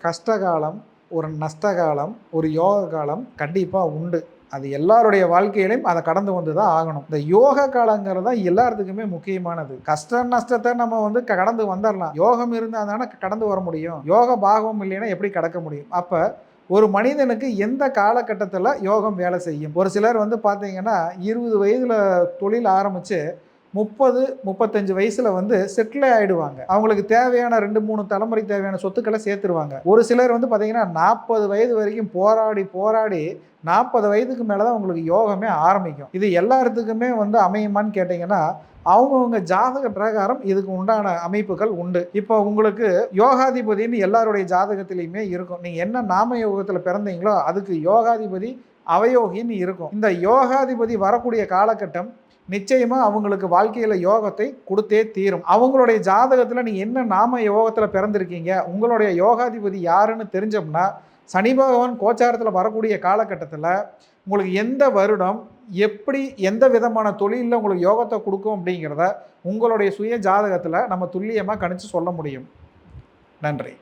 கஷ்டகாலம், ஒரு நஷ்டகாலம், ஒரு யோக காலம் கண்டிப்பாக உண்டு. அது எல்லாருடைய வாழ்க்கையிலையும் அதை கடந்து வந்து தான் ஆகணும். இந்த யோக காலங்கிறது தான் எல்லாத்துக்குமே முக்கியமானது. கஷ்ட நஷ்டத்தை நம்ம வந்து கடந்து வந்துடலாம். யோகம் இருந்தால் தானே கடந்து வர முடியும். யோக பாகம் இல்லைன்னா எப்படி கடக்க முடியும்? அப்போ ஒரு மனிதனுக்கு எந்த காலகட்டத்தில் யோகம் வேலை செய்யும்? ஒரு சிலர் வந்து பார்த்தீங்கன்னா 20 வயதில் தொழில் ஆரம்பித்து 30, 35 வயசுல வந்து செட்டில் ஆயிடுவாங்க. அவங்களுக்கு தேவையான 2, 3 தலைமுறை தேவையான சொத்துக்களை சேர்த்துருவாங்க. ஒரு சிலர் வந்து பார்த்தீங்கன்னா 40 வயது வரைக்கும் போராடி 40 வயதுக்கு மேல தான் உங்களுக்கு யோகமே ஆரம்பிக்கும். இது எல்லாத்துக்குமே வந்து அமையுமான்னு கேட்டீங்கன்னா, அவங்கவங்க ஜாதக பிரகாரம் இதுக்கு உண்டான அமைப்புகள் உண்டு. இப்போ உங்களுக்கு யோகாதிபதின்னு எல்லாருடைய ஜாதகத்திலயுமே இருக்கும். நீங்க என்ன நாம யோகத்துல பிறந்தீங்களோ அதுக்கு யோகாதிபதி அவயோகின்னு இருக்கும். இந்த யோகாதிபதி வரக்கூடிய காலகட்டம் நிச்சயமா அவங்களுக்கு வாழ்க்கையில யோகத்தை கொடுத்தே தீரும். அவங்களுடைய ஜாதகத்துல நீங்க என்ன நாம யோகத்துல பிறந்திருக்கீங்க, உங்களுடைய யோகாதிபதி யாருன்னு தெரிஞ்சோம்னா, சனி பகவான் கோச்சாரத்துல வரக்கூடிய காலகட்டத்துல உங்களுக்கு எந்த வருடம், எப்படி எந்த விதமான தொழில்ல உங்களுக்கு யோகத்தை கொடுக்கும் அப்படிங்கிறத உங்களுடைய சுய ஜாதகத்துல நம்ம துல்லியமா கணிச்சு சொல்ல முடியும். நன்றி.